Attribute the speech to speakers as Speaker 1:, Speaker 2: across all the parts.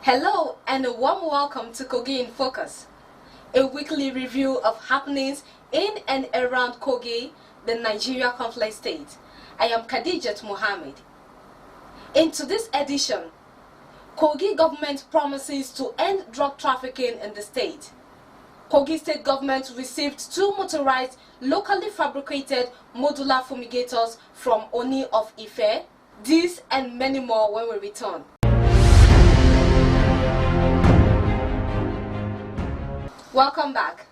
Speaker 1: Hello and a warm welcome to Kogi in Focus, a weekly review of happenings in and around Kogi, the Nigeria conflict state. I am Khadijat Mohammed. In today's edition, Kogi government promises to end drug trafficking in the state. Kogi state government received 2 motorized, locally fabricated modular fumigators from Ooni of Ife. This and many more when we return. Welcome back.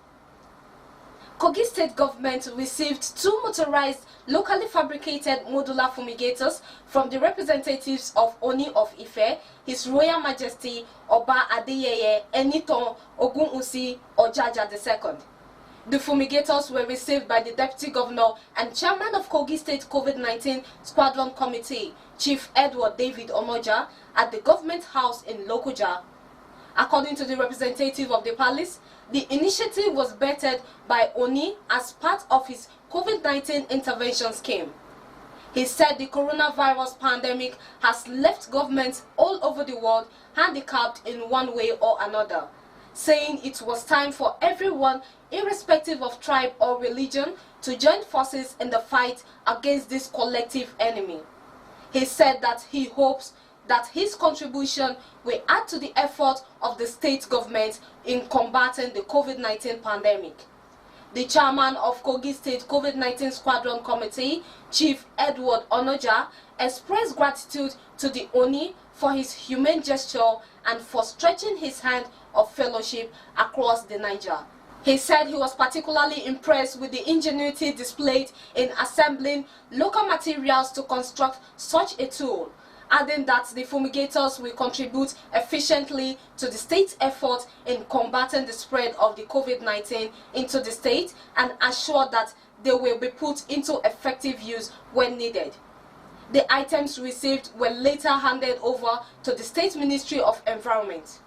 Speaker 1: Kogi state government received 2 motorized, locally fabricated modular fumigators from the representatives of Ooni of Ife, His Royal Majesty Oba Adeyeye Enitan Ogunwusi Ojaja II. The fumigators were received by the Deputy Governor and Chairman of Kogi State COVID-19 Squadron Committee, Chief Edward David Omoja, at the Government House in Lokoja. According to the representative of the palace, the initiative was bettered by Ooni as part of his COVID-19 intervention scheme. He said the coronavirus pandemic has left governments all over the world handicapped in one way or another, saying it was time for everyone, irrespective of tribe or religion, to join forces in the fight against this collective enemy. He said that he hopes that his contribution will add to the effort of the state government in combating the COVID-19 pandemic. The chairman of Kogi State COVID-19 Squadron Committee, Chief Edward Omoja, expressed gratitude to the Ooni for his humane gesture and for stretching his hand of fellowship across the Niger. He said he was particularly impressed with the ingenuity displayed in assembling local materials to construct such a tool, adding that the fumigators will contribute efficiently to the state's effort in combating the spread of the COVID-19 into the state and assure that they will be put into effective use when needed. The items received were later handed over to the State Ministry of Environment.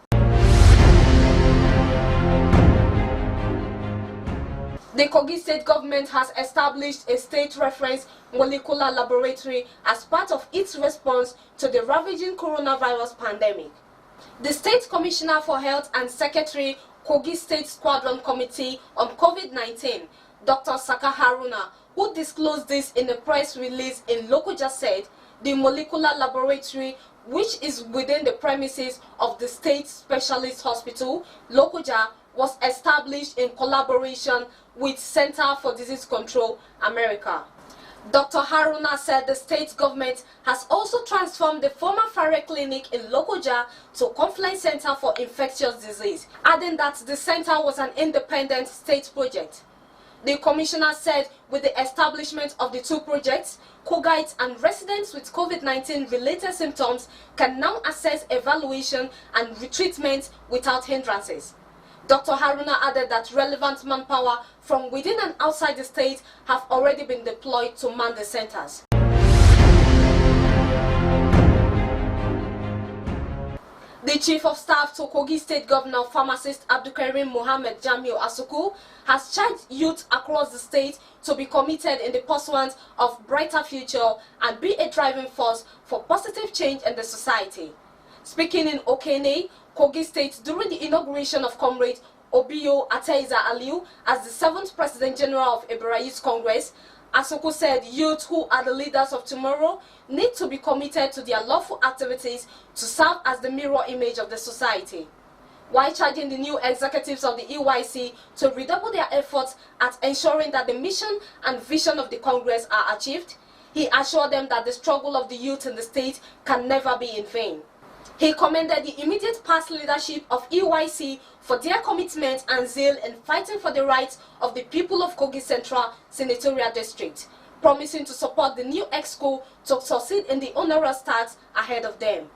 Speaker 1: The Kogi state government has established a state reference molecular laboratory as part of its response to the ravaging coronavirus pandemic. The State Commissioner for Health and Secretary, Kogi State Squadron Committee on COVID-19, Dr. Saka Haruna, who disclosed this in a press release in Lokoja, said the molecular laboratory, which is within the premises of the State Specialist Hospital, Lokoja, was established in collaboration with Center for Disease Control, America. Dr. Haruna said the state government has also transformed the former Ware clinic in Lokoja to Confluence Center for Infectious Disease, adding that the center was an independent state project. The commissioner said with the establishment of the 2 projects, Kogites and residents with COVID-19 related symptoms can now access evaluation and retreatment without hindrances. Dr. Haruna added that relevant manpower from within and outside the state have already been deployed to man the centers. The Chief of Staff to Kogi State Governor Pharmacist Abdulkarim Mohammed Jamiu Asuku has charged youth across the state to be committed in the pursuit of brighter future and be a driving force for positive change in the society. Speaking in Okene, Kogi State during the inauguration of Comrade Obiyo Ateiza Aliu as the 7th President General of Ibera Youth Congress, Asuku said youth who are the leaders of tomorrow need to be committed to their lawful activities to serve as the mirror image of the society. While charging the new executives of the EYC to redouble their efforts at ensuring that the mission and vision of the Congress are achieved, he assured them that the struggle of the youth in the state can never be in vain. He commended the immediate past leadership of EYC for their commitment and zeal in fighting for the rights of the people of Kogi Central Senatorial District, promising to support the new EXCO to succeed in the onerous tasks ahead of them.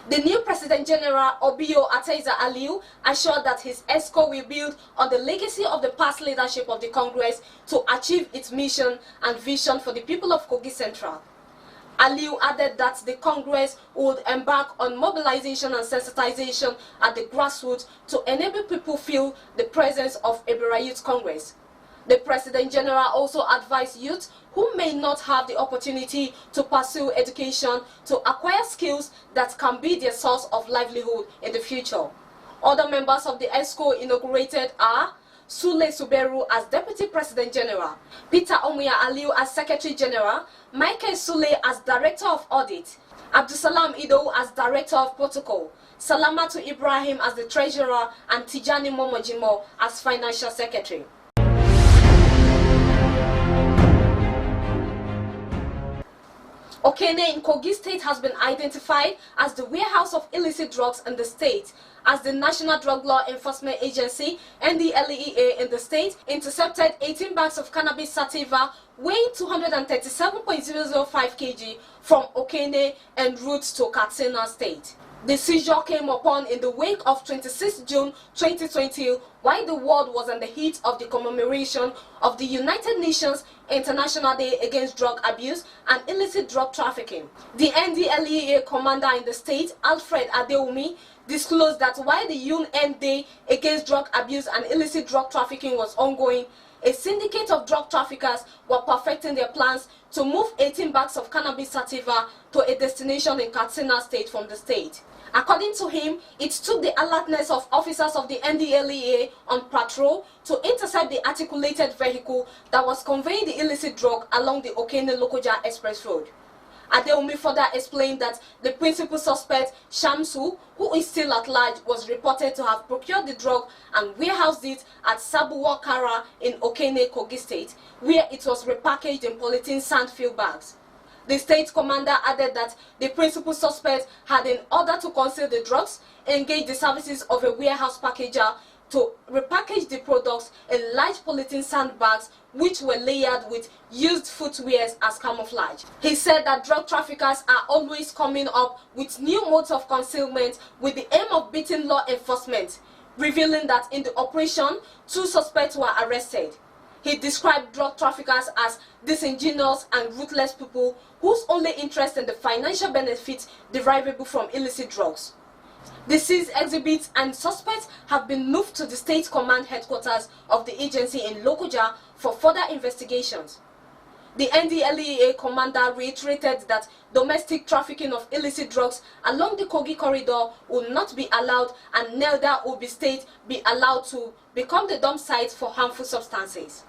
Speaker 1: The new President General Obiyo Ateiza Aliu assured that his EXCO will build on the legacy of the past leadership of the Congress to achieve its mission and vision for the people of Kogi Central. Aliu added that the Congress would embark on mobilization and sensitization at the grassroots to enable people feel the presence of Ibera Youth Congress. The President General also advised youth who may not have the opportunity to pursue education to acquire skills that can be their source of livelihood in the future. Other members of the ESCO inaugurated are Sule Suberu as Deputy President General, Peter Omuya Aliu as Secretary General, Michael Sule as Director of Audit, Abdusalam Ido as Director of Protocol, Salamatu Ibrahim as the Treasurer, and Tijani Momojimo as Financial Secretary. Okene in Kogi State has been identified as the warehouse of illicit drugs in the state, as the National Drug Law Enforcement Agency (NDLEA) in the state intercepted 18 bags of cannabis sativa weighing 237.005 kg from Okene en route to Katsina State. The seizure came upon in the wake of 26 June 2020, while the world was in the heat of the commemoration of the United Nations International Day Against Drug Abuse and Illicit Drug Trafficking. The NDLEA commander in the state, Alfred Adeomi, disclosed that while the UN Day Against Drug Abuse and Illicit Drug Trafficking was ongoing, a syndicate of drug traffickers were perfecting their plans to move 18 bags of cannabis sativa to a destination in Katsina State from the state. According to him, it took the alertness of officers of the NDLEA on patrol to intercept the articulated vehicle that was conveying the illicit drug along the Okene-Lokoja Express Road. Adeomi further explained that the principal suspect, Shamsu, who is still at large, was reported to have procured the drug and warehoused it at Sabuwa Kara in Okene, Kogi State, where it was repackaged in polythene sandfield bags. The state commander added that the principal suspect had, in order to conceal the drugs, engaged the services of a warehouse packager to repackage the products in large polythene sandbags which were layered with used footwears as camouflage. He said that drug traffickers are always coming up with new modes of concealment with the aim of beating law enforcement, revealing that in the operation, 2 suspects were arrested. He described drug traffickers as disingenuous and ruthless people whose only interest in the financial benefits derivable from illicit drugs. The seized exhibits and suspects have been moved to the state command headquarters of the agency in Lokoja for further investigations. The NDLEA commander reiterated that domestic trafficking of illicit drugs along the Kogi corridor will not be allowed, and neither will the state be allowed to become the dump site for harmful substances.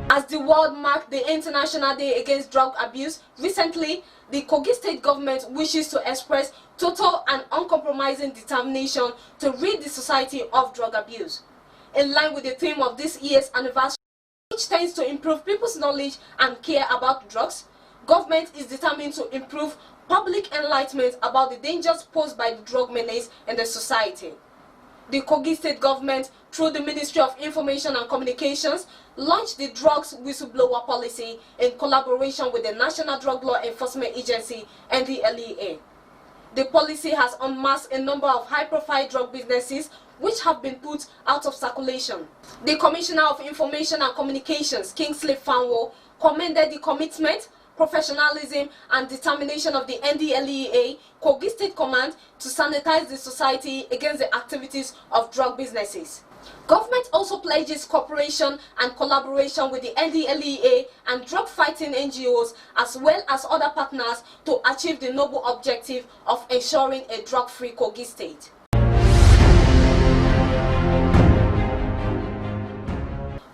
Speaker 1: As the world marked the International Day Against Drug Abuse, recently, the Kogi State government wishes to express total and uncompromising determination to rid the society of drug abuse. In line with the theme of this year's anniversary, which tends to improve people's knowledge and care about drugs, government is determined to improve public enlightenment about the dangers posed by the drug menace in the society. The Kogi State government, through the Ministry of Information and Communications, launched the Drugs Whistleblower Policy in collaboration with the National Drug Law Enforcement Agency, NDLEA. The policy has unmasked a number of high-profile drug businesses which have been put out of circulation. The Commissioner of Information and Communications, Kingsley Fanwo, commended the commitment, professionalism and determination of the NDLEA Kogi State Command to sanitize the society against the activities of drug businesses. Government also pledges cooperation and collaboration with the NDLEA and drug-fighting NGOs as well as other partners to achieve the noble objective of ensuring a drug-free Kogi State.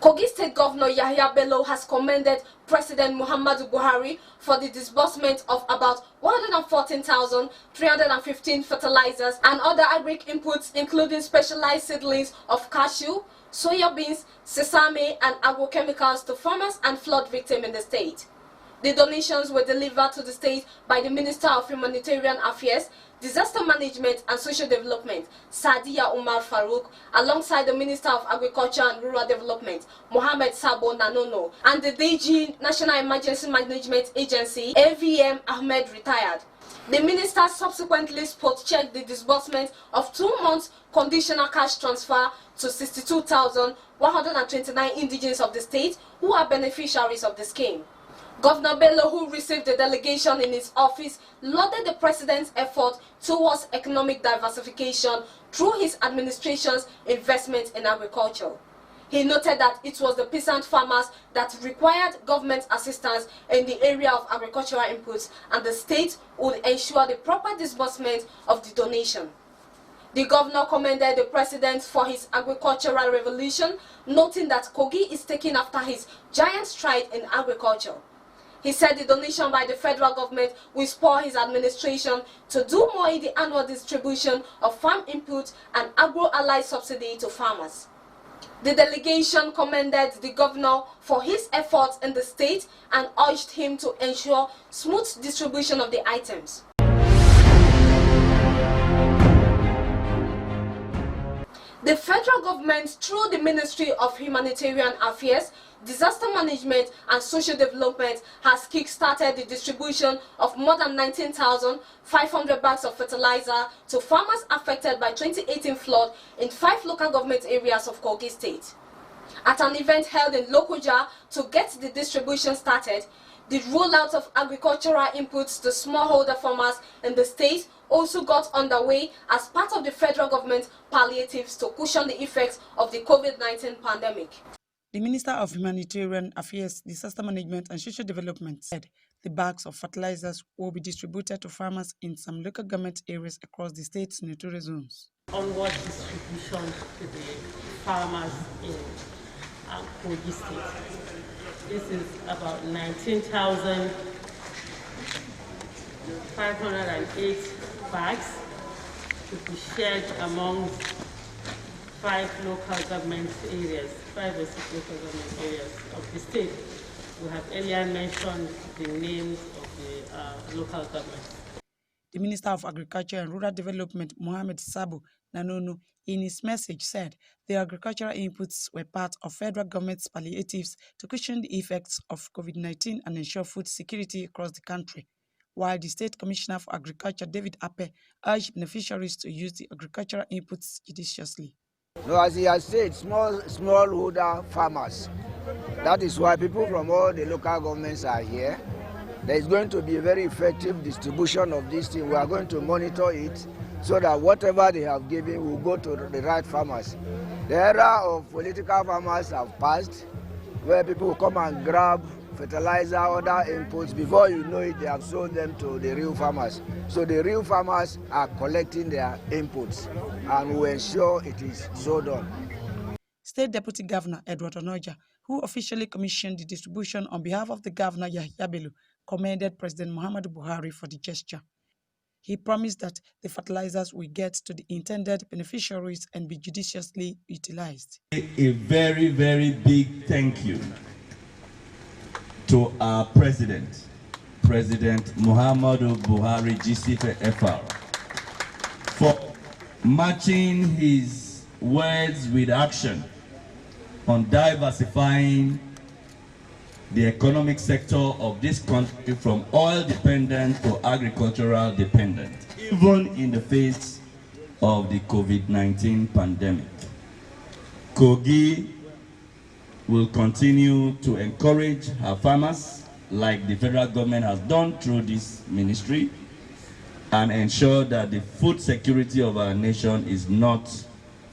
Speaker 1: Kogi State Governor Yahya Bello has commended President Muhammadu Buhari for the disbursement of about 114,315 fertilizers and other agric inputs, including specialized seedlings of cashew, soya beans, sesame, and agrochemicals to farmers and flood victims in the state. The donations were delivered to the state by the Minister of Humanitarian Affairs, Disaster Management and Social Development, Sadiya Umar Farouk, alongside the Minister of Agriculture and Rural Development, Mohammed Sabo Nanono, and the DG National Emergency Management Agency, AVM Ahmed retired. The minister subsequently spot-checked the disbursement of 2 months conditional cash transfer to 62,129 indigenes of the state who are beneficiaries of the scheme. Governor Bello, who received the delegation in his office, lauded the president's effort towards economic diversification through his administration's investment in agriculture. He noted that it was the peasant farmers that required government assistance in the area of agricultural inputs, and the state would ensure the proper disbursement of the donation. The governor commended the president for his agricultural revolution, noting that Kogi is taking after his giant stride in agriculture. He said the donation by the federal government will spur his administration to do more in the annual distribution of farm input and agro-allied subsidy to farmers. The delegation commended the governor for his efforts in the state and urged him to ensure smooth distribution of the items. The federal government, through the Ministry of Humanitarian Affairs, Disaster Management and Social Development, has kick-started the distribution of more than 19,500 bags of fertilizer to farmers affected by 2018 flood in 5 local government areas of Kogi State. At an event held in Lokoja to get the distribution started, the rollout of agricultural inputs to smallholder farmers in the state also got underway as part of the federal government's palliatives to cushion the effects of the COVID-19 pandemic.
Speaker 2: The Minister of Humanitarian Affairs, Disaster Management and Social Development said the bags of fertilizers will be distributed to farmers in some local government areas across the state's notorious zones.
Speaker 3: Onward distribution to the farmers in Kogi State. This is about 19,508 bags to be shared among 5 local government areas, 5 or 6 local government areas of the state. We have earlier mentioned the names of the local governments.
Speaker 2: The Minister of Agriculture and Rural Development, Muhammadu Nanono, in his message said the agricultural inputs were part of federal government's palliatives to cushion the effects of COVID-19 and ensure food security across the country, while the State Commissioner for Agriculture, David Ape, urged beneficiaries to use the agricultural inputs judiciously.
Speaker 4: No, as he has said, smallholder farmers. That is why people from all the local governments are here. There is going to be a very effective distribution of this thing. We are going to monitor it so that whatever they have given will go to the right farmers. The era of political farmers have passed, where people will come and grab fertilizer, other inputs. Before you know it, they have sold them to the real farmers. So the real farmers are collecting their inputs and will ensure it is so done.
Speaker 2: State Deputy Governor Edward Onoja, who officially commissioned the distribution on behalf of the Governor Yahya Bello, commended President Muhammadu Buhari for the gesture. He promised that the fertilizers will get to the intended beneficiaries and be judiciously utilized.
Speaker 5: A very, very big thank you to our President, President Muhammadu Buhari GCF FR, for matching his words with action on diversifying the economic sector of this country from oil dependent to agricultural dependent, even in the face of the COVID-19 pandemic. Kogi will continue to encourage our farmers, like the federal government has done through this ministry, and ensure that the food security of our nation is not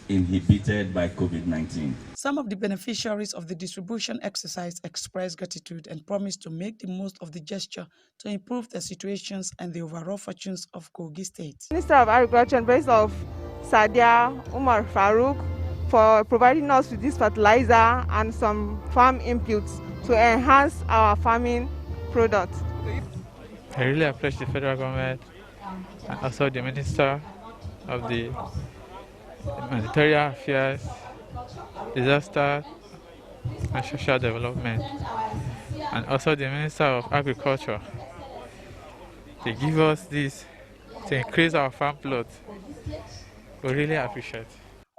Speaker 5: inhibited by COVID-19.
Speaker 2: Some of the beneficiaries of the distribution exercise expressed gratitude and promised to make the most of the gesture to improve the situations and the overall fortunes of Kogi State.
Speaker 6: Minister of Agriculture and President of Sadia Umar Farouk for providing us with this fertilizer and some farm inputs to enhance our farming products.
Speaker 7: I really appreciate the federal government and also the Minister of the Humanitarian Affairs, Disaster and Social Development, and also the Minister of Agriculture. They give us this to increase our farm plot. We really appreciate.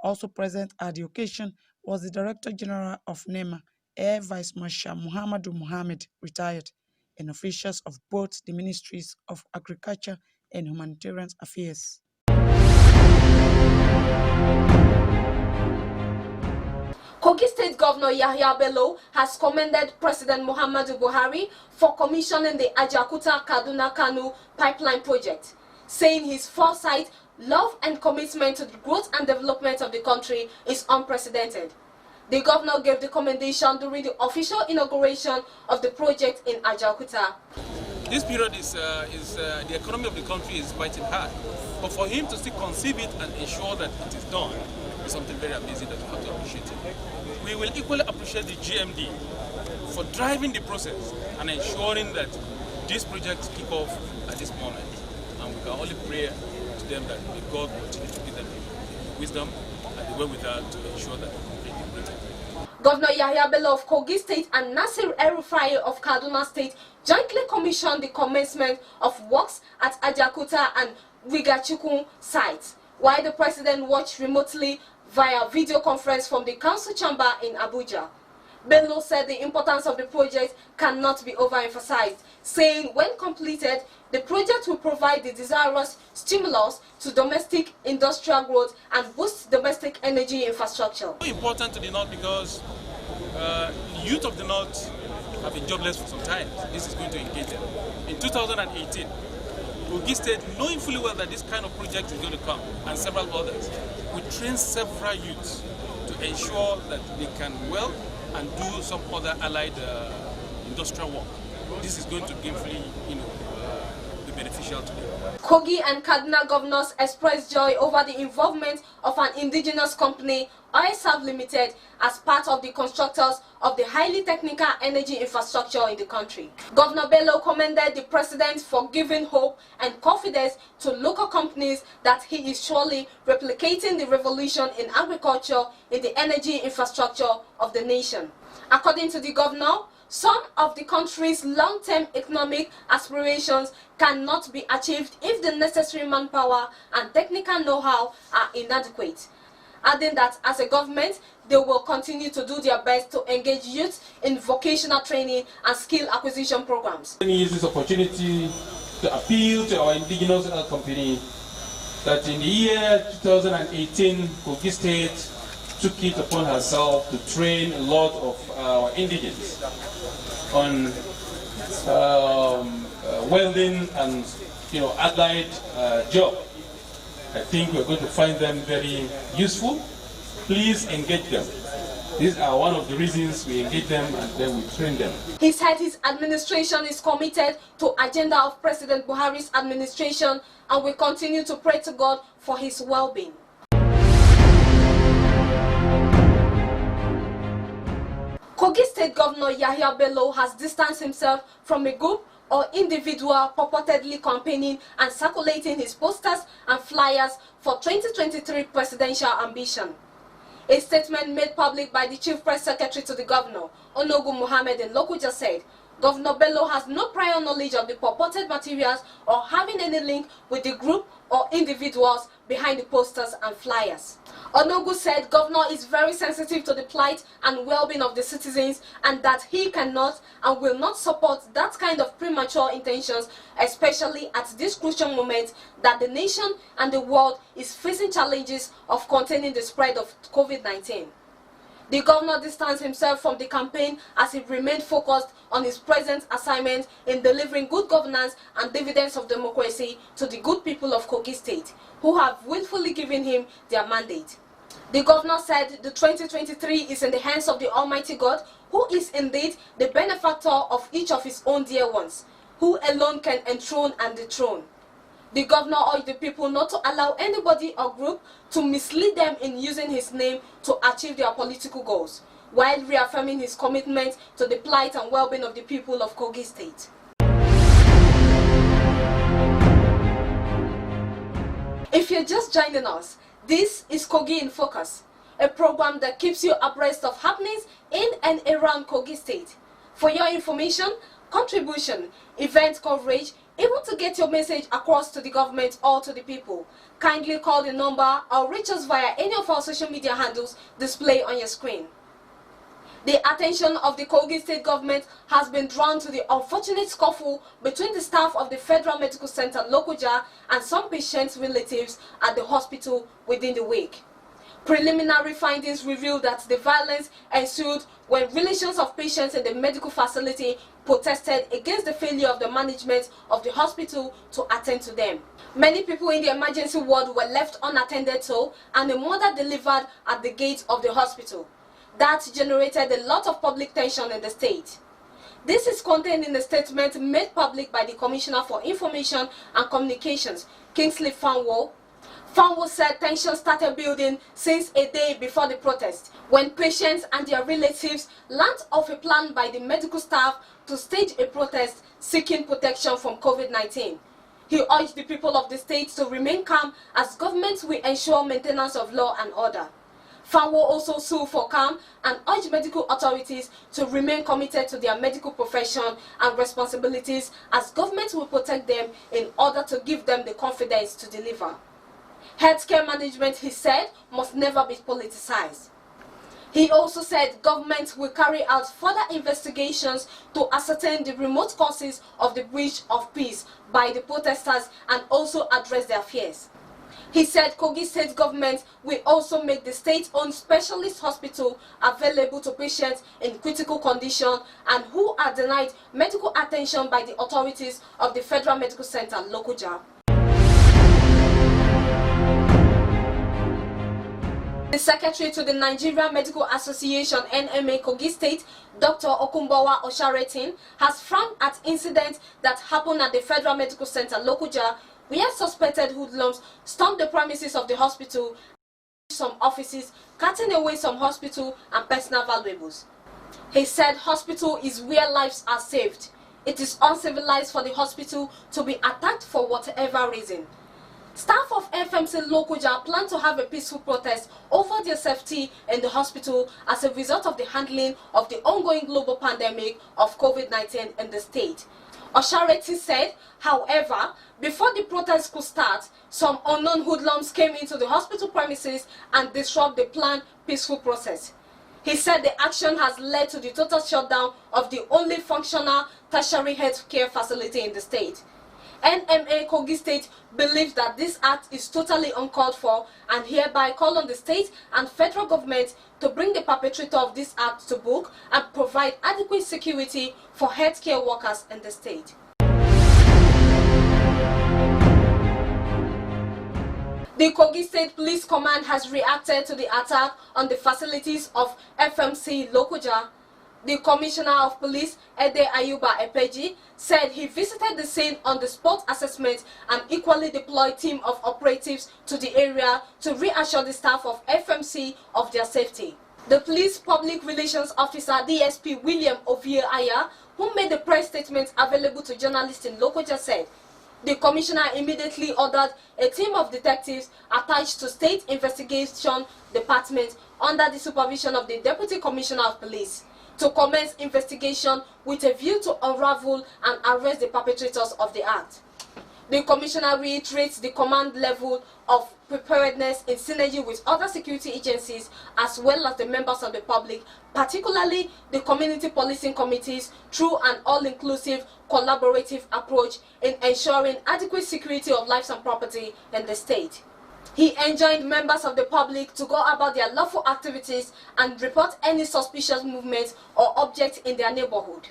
Speaker 2: Also present at the occasion was the Director General of NEMA, Air Vice Marshal Muhammadu Muhammad, retired, and officials of both the Ministries of Agriculture and Humanitarian Affairs.
Speaker 1: Kogi State Governor Bello has commended President Muhammadu Buhari for commissioning the AJAOKUTA-KADUNA-KANO pipeline project, saying his foresight, love and commitment to the growth and development of the country is unprecedented. The governor gave the commendation during the official inauguration of the project in AJAOKUTA.
Speaker 8: This period is the economy of the country is biting hard, but for him to still conceive it and ensure that it is done is something very amazing that we have to appreciate him. We will equally appreciate the GMD for driving the process and ensuring that these projects kick off at this moment. And we can only pray to them that God will continue to give them the wisdom and the wherewithal to ensure that they complete the project.
Speaker 1: Governor Bello of Kogi State and Nasir El-Rufai of Kaduna State jointly commissioned the commencement of works at AJAOKUTA and Wigachukwu sites, while the president watched remotely via video conference from the council chamber in Abuja. Bello said the importance of the project cannot be overemphasized, saying when completed, the project will provide the desirous stimulus to domestic industrial growth and boost domestic energy infrastructure.
Speaker 8: It's important to the North because the youth of the North have been jobless for some time. This is going to engage them. In 2018, Kogi State, knowing fully well that this kind of project is going to come, and several others, we trained several youths to ensure that they can work and do some other allied industrial work. This is going to gainfully, be beneficial to them.
Speaker 1: Kogi and Kaduna governors expressed joy over the involvement of an indigenous company, OISAV Limited, as part of the constructors of the highly technical energy infrastructure in the country. Governor Bello commended the president for giving hope and confidence to local companies that he is surely replicating the revolution in agriculture in the energy infrastructure of the nation. According to the governor, some of the country's long-term economic aspirations cannot be achieved if the necessary manpower and technical know-how are inadequate, adding that as a government, they will continue to do their best to engage youth in vocational training and skill acquisition programs.
Speaker 9: Let me use this opportunity to appeal to our indigenous company that in the year 2018, Kogi State took it upon herself to train a lot of our indigents on welding and allied job. I think we're going to find them very useful. Please engage them. These are one of the reasons we engage them and then we train them.
Speaker 1: He said his administration is committed to agenda of President Buhari's administration and will continue to pray to God for his well-being. Kogi State Governor Bello has distanced himself from a group or individual purportedly campaigning and circulating his posters and flyers for 2023 presidential ambition. A statement made public by the Chief Press Secretary to the Governor, Muhammadu in Lokoja, said Governor Bello has no prior knowledge of the purported materials or having any link with the group or individuals behind the posters and flyers. Onogu said Governor is very sensitive to the plight and well-being of the citizens and that he cannot and will not support that kind of premature intentions, especially at this crucial moment that the nation and the world is facing challenges of containing the spread of COVID-19. The governor distanced himself from the campaign as he remained focused on his present assignment in delivering good governance and dividends of democracy to the good people of Kogi State, who have willfully given him their mandate. The governor said the 2023 is in the hands of the Almighty God, who is indeed the benefactor of each of his own dear ones, who alone can enthrone and dethrone. The governor urged the people not to allow anybody or group to mislead them in using his name to achieve their political goals, while reaffirming his commitment to the plight and well-being of the people of Kogi State. If you're just joining us, this is Kogi in Focus, a program that keeps you abreast of happenings in and around Kogi State. For your information, contribution, event coverage, even to get your message across to the government or to the people, kindly call the number or reach us via any of our social media handles displayed on your screen. The attention of the Kogi State government has been drawn to the unfortunate scuffle between the staff of the Federal Medical Center Lokoja and some patients' relatives at the hospital within the week. Preliminary findings revealed that the violence ensued when relations of patients in the medical facility protested against the failure of the management of the hospital to attend to them. Many people in the emergency ward were left unattended to, and a mother delivered at the gate of the hospital. That generated a lot of public tension in the state. This is contained in a statement made public by the Commissioner for Information and Communications, Kingsley Fanwo. Fanwo said tension started building since a day before the protest, when patients and their relatives learned of a plan by the medical staff to stage a protest seeking protection from COVID-19. He urged the people of the state to remain calm as government will ensure maintenance of law and order. Fanwo also sued for calm and urged medical authorities to remain committed to their medical profession and responsibilities as government will protect them in order to give them the confidence to deliver. Healthcare management, he said, must never be politicized. He also said government will carry out further investigations to ascertain the remote causes of the breach of peace by the protesters and also address their fears. He said Kogi state government will also make the state-owned specialist hospital available to patients in critical condition and who are denied medical attention by the authorities of the Federal Medical Center, Lokoja. The Secretary to the Nigerian Medical Association NMA Kogi State, Dr. Okumbawa Osharetin, has frowned at incidents that happened at the Federal Medical Center, Lokoja, where suspected hoodlums stormed the premises of the hospital, some offices, cutting away some hospital and personal valuables. He said hospital is where lives are saved. It is uncivilized for the hospital to be attacked for whatever reason. Staff of FMC Lokoja plan to have a peaceful protest over their safety in the hospital as a result of the handling of the ongoing global pandemic of COVID-19 in the state. Oshareti said, however, before the protest could start, some unknown hoodlums came into the hospital premises and disrupted the planned peaceful process. He said the action has led to the total shutdown of the only functional tertiary health care facility in the state. NMA Kogi State believes that this act is totally uncalled for and hereby call on the state and federal government to bring the perpetrator of this act to book and provide adequate security for healthcare workers in the state. The Kogi State Police Command has reacted to the attack on the facilities of FMC Lokoja. The Commissioner of Police, Ede Ayuba Epeji, said he visited the scene on the spot assessment and equally deployed team of operatives to the area to reassure the staff of FMC of their safety. The Police Public Relations Officer, DSP William Ovie Aya, who made the press statement available to journalists in Lokoja, said the Commissioner immediately ordered a team of detectives attached to State Investigation Department under the supervision of the Deputy Commissioner of Police to commence investigation with a view to unravel and arrest the perpetrators of the act. The Commissioner reiterates the command level of preparedness in synergy with other security agencies as well as the members of the public, particularly the community policing committees, through an all-inclusive collaborative approach in ensuring adequate security of lives and property in the state. He enjoined members of the public to go about their lawful activities and report any suspicious movements or objects in their neighborhood.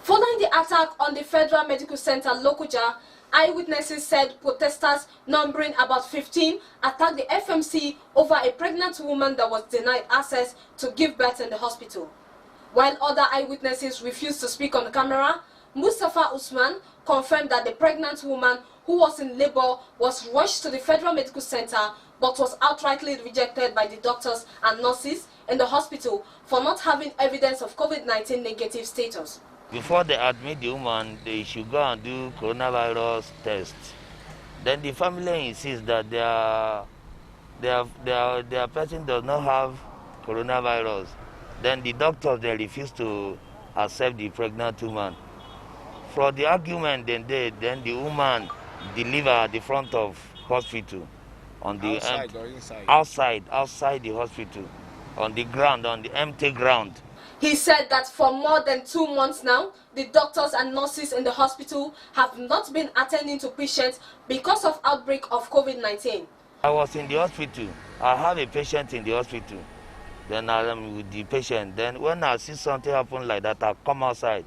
Speaker 1: Following the attack on the Federal Medical Center Lokoja, eyewitnesses said protesters numbering about 15 attacked the FMC over a pregnant woman that was denied access to give birth in the hospital. While other eyewitnesses refused to speak on camera, Mustafa Usman confirmed that the pregnant woman who was in labor was rushed to the Federal Medical Center but was outrightly rejected by the doctors and nurses in the hospital for not having evidence of COVID-19 negative status.
Speaker 10: Before they admit the woman, they should go and do coronavirus test. Then the family insists that their person does not have coronavirus. Then the doctors, they refuse to accept the pregnant woman. For the argument then the woman delivered at the front of hospital on the
Speaker 4: outside or inside?
Speaker 10: Outside the hospital, on the ground, on the empty ground.
Speaker 1: He said that for more than 2 months now, the doctors and nurses in the hospital have not been attending to patients because of outbreak of COVID-19.
Speaker 10: I was in the hospital. I have a patient in the hospital. Then I'm with the patient. Then when I see something happen like that, I come outside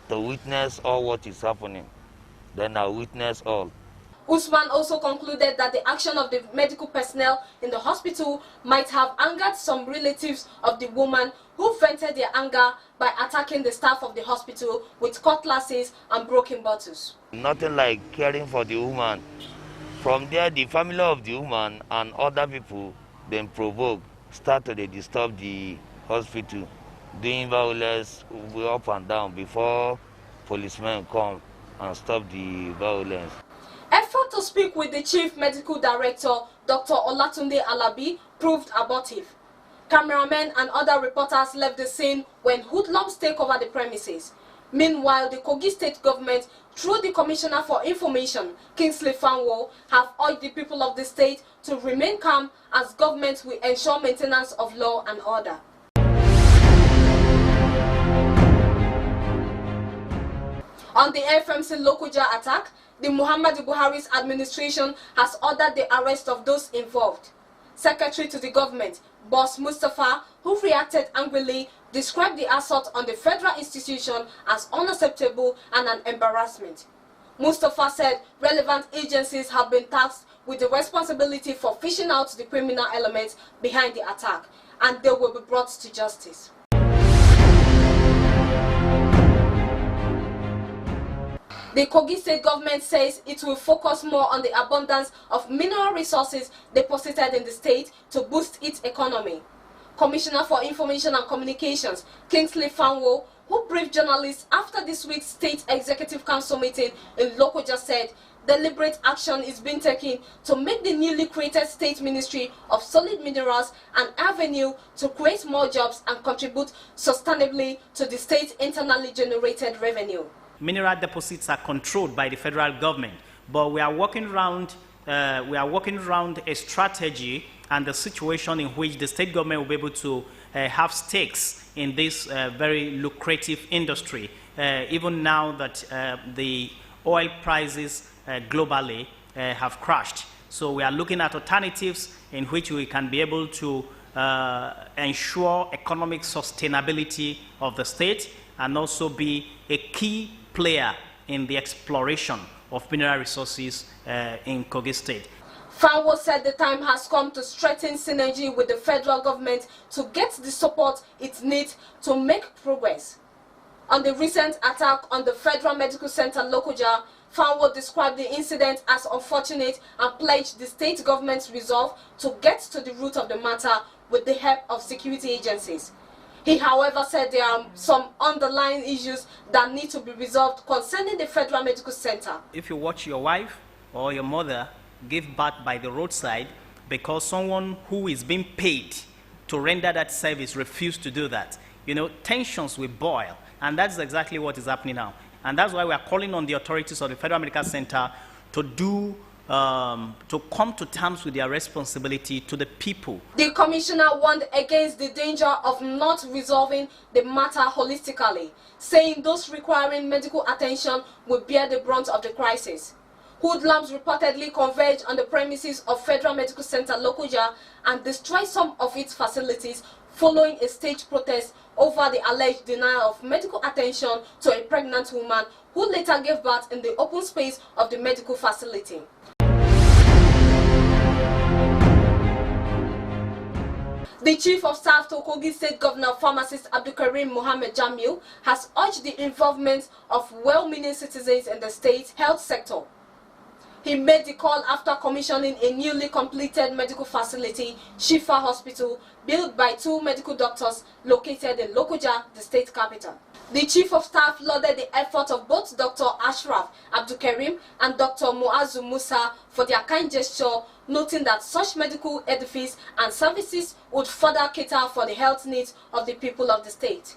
Speaker 10: to witness all what is happening. Then I witness all.
Speaker 1: Usman also concluded that the action of the medical personnel in the hospital might have angered some relatives of the woman, who vented their anger by attacking the staff of the hospital with cutlasses and broken bottles.
Speaker 10: Nothing like caring for the woman. From there, the family of the woman and other people then provoke, start to disturb the hospital, doing violence up and down before policemen come and stop the violence.
Speaker 1: Effort to speak with the Chief Medical Director, Dr. Olatunde Alabi, proved abortive. Cameramen and other reporters left the scene when hoodlums take over the premises. Meanwhile, the Kogi State government, through the Commissioner for Information, Kingsley Fanwo, have urged the people of the state to remain calm as government will ensure maintenance of law and order. On the FMC Lokoja attack, the Muhammadu Buhari's administration has ordered the arrest of those involved. Secretary to the government, Boss Mustafa, who reacted angrily, described the assault on the federal institution as unacceptable and an embarrassment. Mustafa said relevant agencies have been tasked with the responsibility for fishing out the criminal elements behind the attack, and they will be brought to justice. The Kogi State government says it will focus more on the abundance of mineral resources deposited in the state to boost its economy. Commissioner for Information and Communications, Kingsley Fanwo, who briefed journalists after this week's State Executive Council meeting in Lokoja, said deliberate action is being taken to make the newly created State Ministry of Solid Minerals an avenue to create more jobs and contribute sustainably to the state's internally generated revenue.
Speaker 11: Mineral deposits are controlled by the federal government, but we are working around a strategy and the situation in which the state government will be able to have stakes in this very lucrative industry, even now that the oil prices globally have crashed. So we are looking at alternatives in which we can be able to ensure economic sustainability of the state and also be a key player in the exploration of mineral resources in Kogi State.
Speaker 1: Fanwo said the time has come to strengthen synergy with the federal government to get the support it needs to make progress. On the recent attack on the Federal Medical Center Lokoja, Fanwo described the incident as unfortunate and pledged the state government's resolve to get to the root of the matter with the help of security agencies. He, however, said there are some underlying issues that need to be resolved concerning the Federal Medical Center.
Speaker 11: If you watch your wife or your mother give birth by the roadside because someone who is being paid to render that service refused to do that, tensions will boil, and that's exactly what is happening now. And that's why we are calling on the authorities of the Federal Medical Center to come to terms with their responsibility to the people.
Speaker 1: The commissioner warned against the danger of not resolving the matter holistically, saying those requiring medical attention will bear the brunt of the crisis. Hoodlums reportedly converged on the premises of Federal Medical Center Lokoja and destroyed some of its facilities following a staged protest over the alleged denial of medical attention to a pregnant woman who later gave birth in the open space of the medical facility. The Chief of Staff to Kogi State Governor Pharmacist Abdulkarim Mohammed Jamil has urged the involvement of well-meaning citizens in the state health sector. He made the call after commissioning a newly completed medical facility, Shifa Hospital, built by 2 medical doctors located in Lokoja, the state capital. The Chief of Staff lauded the effort of both Dr. Ashraf Abdulkarim and Dr. Muazu Musa for their kind gesture, noting that such medical edifice and services would further cater for the health needs of the people of the state.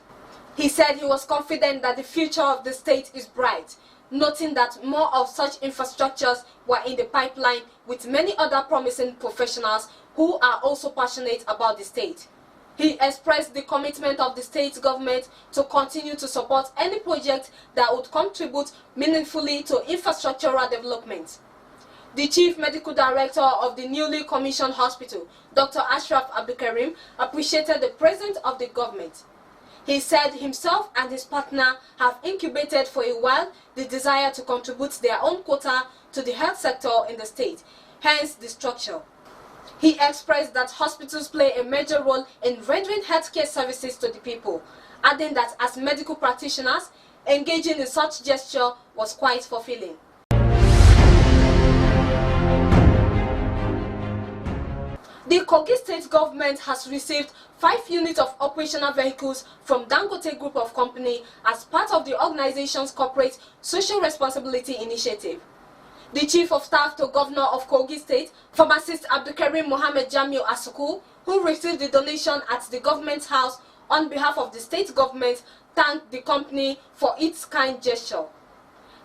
Speaker 1: He said he was confident that the future of the state is bright, noting that more of such infrastructures were in the pipeline with many other promising professionals who are also passionate about the state. He expressed the commitment of the state government to continue to support any project that would contribute meaningfully to infrastructural development. The Chief Medical Director of the newly commissioned hospital, Dr. Ashraf Abdulkarim, appreciated the presence of the government. He said himself and his partner have incubated for a while the desire to contribute their own quota to the health sector in the state, hence the structure. He expressed that hospitals play a major role in rendering healthcare services to the people, adding that as medical practitioners, engaging in such gesture was quite fulfilling. The Kogi state government has received 5 units of operational vehicles from Dangote Group of Company as part of the organization's corporate social responsibility initiative. The Chief of Staff to Governor of Kogi State, Pharmacist Abdulkarim Mohammed Jamiu Asuku, who received the donation at the government house on behalf of the state government, thanked the company for its kind gesture.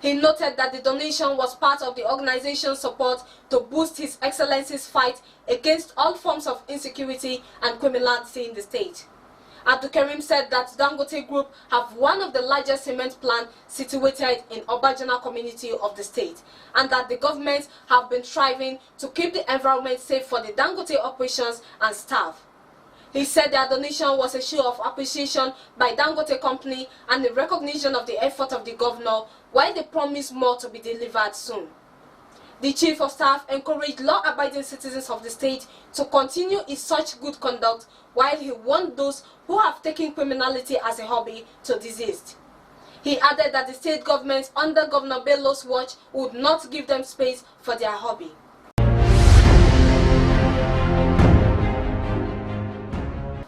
Speaker 1: He noted that the donation was part of the organization's support to boost His Excellency's fight against all forms of insecurity and criminality in the state. Abdulkarim said that Dangote Group have one of the largest cement plants situated in Obajana community of the state, and that the government have been striving to keep the environment safe for the Dangote operations and staff. He said their donation was a show of appreciation by Dangote Company and a recognition of the effort of the governor, while they promise more to be delivered soon. The Chief of Staff encouraged law-abiding citizens of the state to continue in such good conduct, while he warned those who have taken criminality as a hobby to desist. He added that the state government under Governor Bello's watch would not give them space for their hobby.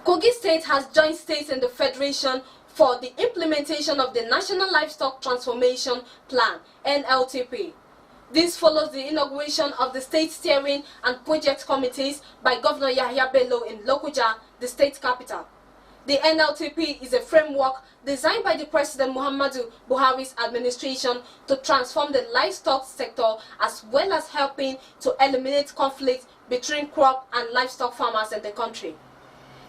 Speaker 1: Kogi State has joined states in the Federation for the implementation of the National Livestock Transformation Plan, NLTP. This follows the inauguration of the State Steering and Project Committees by Governor Yahya Bello in Lokoja, the state capital. The NLTP is a framework designed by the President Muhammadu Buhari's administration to transform the livestock sector, as well as helping to eliminate conflict between crop and livestock farmers in the country.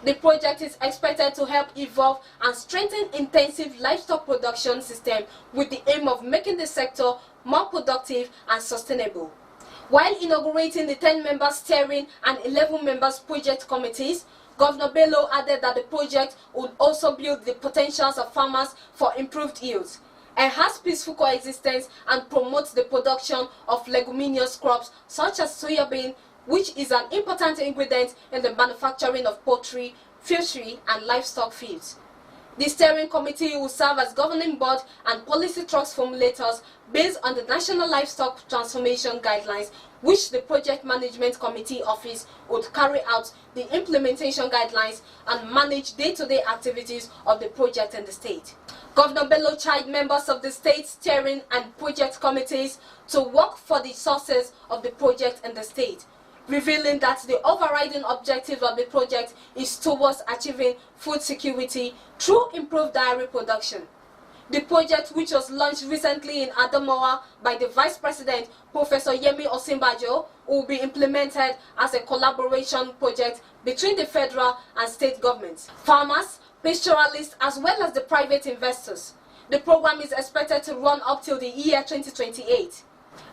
Speaker 1: The project is expected to help evolve and strengthen intensive livestock production system with the aim of making the sector more productive and sustainable. While inaugurating the 10-member steering and 11-member project committees, Governor Bello added that the project would also build the potentials of farmers for improved yields, enhance peaceful coexistence, and promote the production of leguminous crops such as soybean, which is an important ingredient in the manufacturing of poultry, fishery, and livestock feeds. The steering committee will serve as governing board and policy trust formulators based on the National Livestock Transformation Guidelines, which the Project Management Committee Office would carry out the implementation guidelines and manage day-to-day activities of the project in the state. Governor Bello charged members of the state steering and project committees to work for the success of the project in the state, revealing that the overriding objective of the project is towards achieving food security through improved dairy production. The project, which was launched recently in Adamawa by the Vice President, Professor Yemi Osinbajo, will be implemented as a collaboration project between the federal and state governments, farmers, pastoralists, as well as the private investors. The program is expected to run up till the year 2028.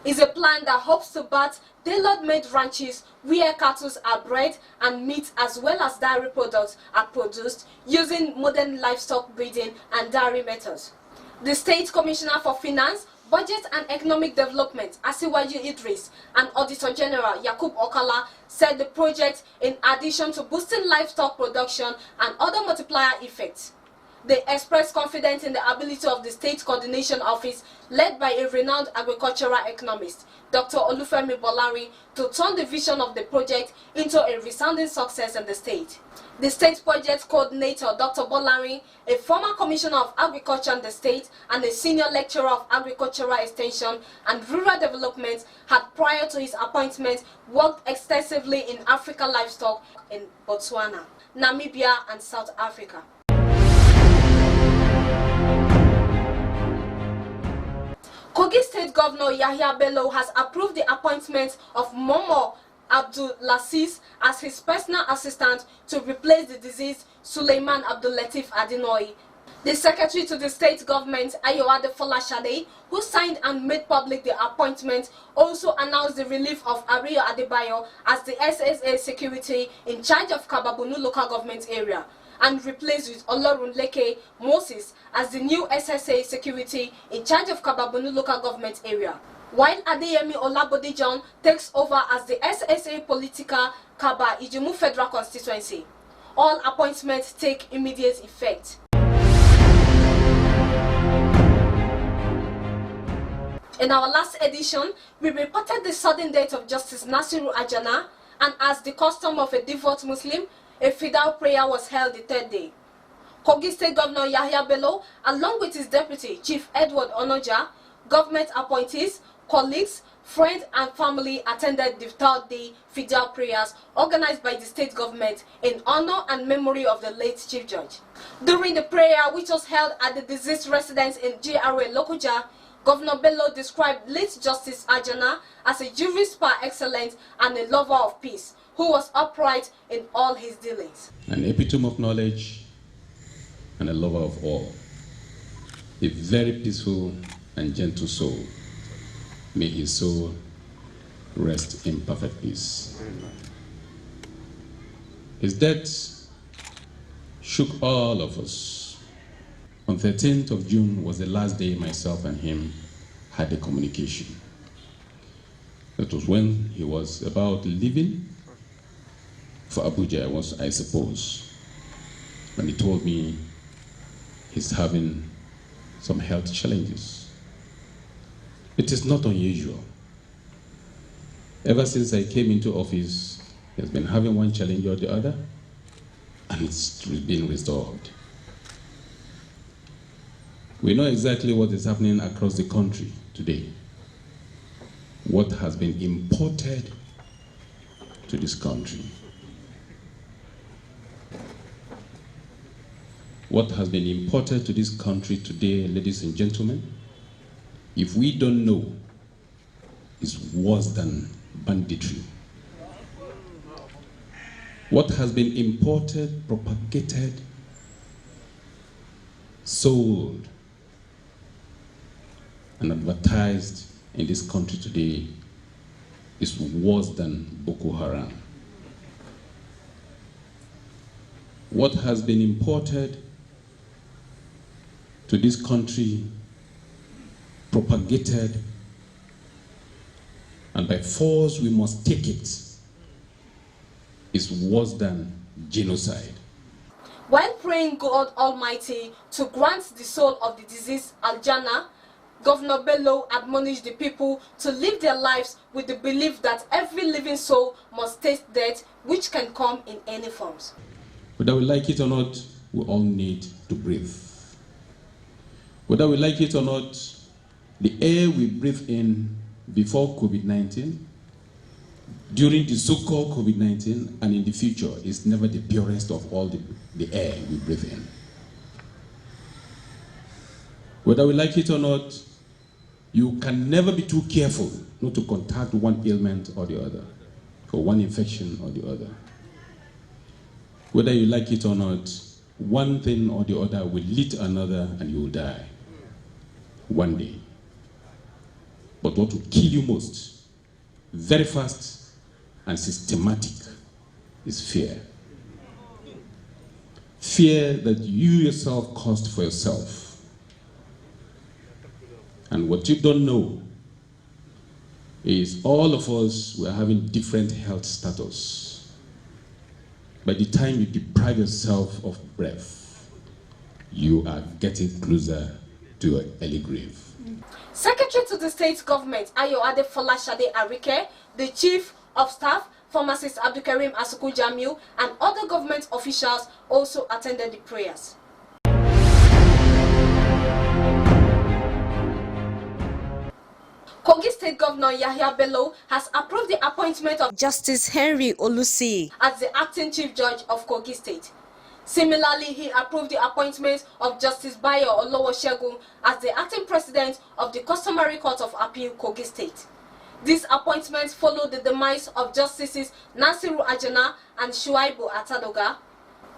Speaker 1: It's a plan that hopes to birth tailor-made ranches where cattle are bred and meat as well as dairy products are produced using modern livestock breeding and dairy methods. The State Commissioner for Finance, Budget and Economic Development, Asiwaju Idris, and Auditor General Yakub Okala said the project, in addition to boosting livestock production and other multiplier effects, they expressed confidence in the ability of the State Coordination Office, led by a renowned agricultural economist, Dr. Olufemi Bolari, to turn the vision of the project into a resounding success in the state. The state project coordinator, Dr. Bolari, a former commissioner of agriculture in the state and a senior lecturer of agricultural extension and rural development, had prior to his appointment worked extensively in Africa livestock in Botswana, Namibia, and South Africa. Kogi State Governor Yahya Bello has approved the appointment of Momo Abdulaziz as his personal assistant to replace the deceased Suleiman Abdulatif Adinoy. The secretary to the state government, Ayoade-Folashade, who signed and made public the appointment, also announced the relief of Ariyo Adebayo as the SSA security in charge of Kababunu local government area, and replaced with Olorunleke Moses as the new SSA security in charge of Kababunu local government area, while Adeyemi Olabodijan takes over as the SSA political Kaba Ijumu Federal Constituency. All appointments take immediate effect. In our last edition, we reported the sudden death of Justice Nasiru Ajana, and as the custom of a devout Muslim, a fidal prayer was held the third day. Kogi State Governor Yahya Bello, along with his deputy, Chief Edward Onoja, government appointees, colleagues, friends and family attended the third day fidal prayers organized by the state government in honor and memory of the late Chief Judge. During the prayer, which was held at the deceased residence in GRA Lokoja, Governor Bello described late Justice Ajana as a jurist par excellence and a lover of peace, who was upright in all his dealings.
Speaker 12: An epitome of knowledge and a lover of all. A very peaceful and gentle soul. May his soul rest in perfect peace. His death shook all of us. On 13th of June was the last day myself and him had a communication. That was when he was about leaving for Abuja, I suppose, when he told me he's having some health challenges. It is not unusual. Ever since I came into office, he has been having one challenge or the other, and it's been resolved. We know exactly what is happening across the country today. What has been imported to this country. What has been imported to this country today, ladies and gentlemen, if we don't know, is worse than banditry. What has been imported, propagated, sold, and advertised in this country today is worse than Boko Haram. What has been imported to this country, propagated, and by force we must take it, is worse than genocide.
Speaker 1: While praying God Almighty to grant the soul of the deceased Aljana, Governor Bello admonished the people to live their lives with the belief that every living soul must taste death, which can come in any forms.
Speaker 12: Whether we like it or not, we all need to breathe. Whether we like it or not, the air we breathe in before COVID-19, during the so-called COVID-19, and in the future is never the purest of all the air we breathe in. Whether we like it or not, you can never be too careful not to contact one ailment or the other, or one infection or the other. Whether you like it or not, one thing or the other will lead to another and you will die one day. But what will kill you most, very fast and systematic, is fear. Fear that you yourself caused for yourself. And what you don't know is all of us were having different health status. By the time you deprive yourself of breath, you are getting closer to an early grave.
Speaker 1: Secretary to the state government, Ayoade-Folashade Arike, the Chief of Staff, Pharmacist Abdulkarim Asuku Jamiu, and other government officials also attended the prayers. Kogi State Governor Yahya Bello has approved the appointment of Justice Henry Olusi as the acting Chief Judge of Kogi State. Similarly, he approved the appointment of Justice Bayo Olowo Shegun as the acting President of the Customary Court of Appeal, Kogi State. These appointments follow the demise of Justices Nasiru Ajana and Shuaibu Atadoga.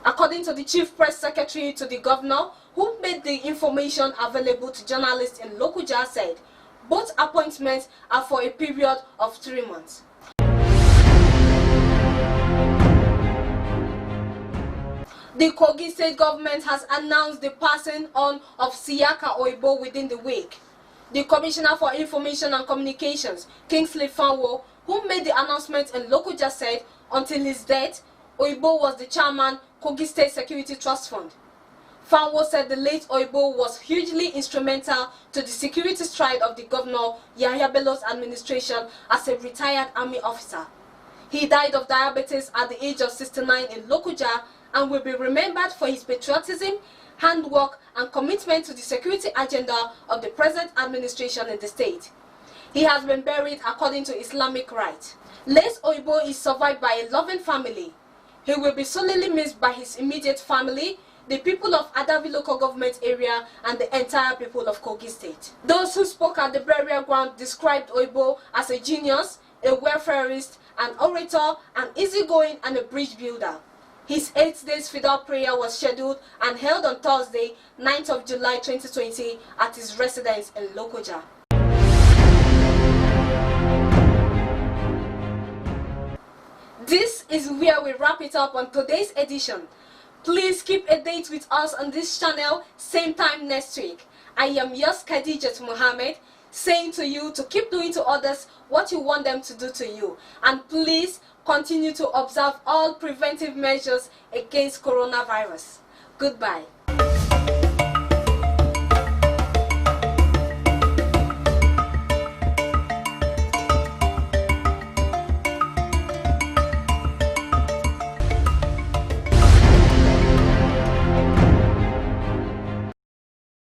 Speaker 1: According to the Chief Press Secretary to the Governor, who made the information available to journalists in Lokoja, said both appointments are for a period of 3 months. The Kogi State government has announced the passing on of Siyaka Oibo within the week. The Commissioner for Information and Communications, Kingsley Fanwo, who made the announcement in Lokoja, said until his death, Oibo was the chairman, Kogi State Security Trust Fund. Fanwo said the late Oibo was hugely instrumental to the security stride of the Governor Yahya Bello's administration as a retired army officer. He died of diabetes at the age of 69 in Lokoja and will be remembered for his patriotism, handwork, and commitment to the security agenda of the present administration in the state. He has been buried according to Islamic rite. Late Oibo is survived by a loving family. He will be sorely missed by his immediate family, the people of Adavi local government area, and the entire people of Kogi State. Those who spoke at the burial ground described Oibo as a genius, a welfareist, an orator, an easygoing, and a bridge builder. His 8 days fidal prayer was scheduled and held on Thursday, 9th of July 2020 at his residence in Lokoja. This is where we wrap it up on today's edition. Please keep a date with us on this channel, same time next week. I am yours, Khadijat Mohammed, saying to you to keep doing to others what you want them to do to you. And please continue to observe all preventive measures against coronavirus. Goodbye.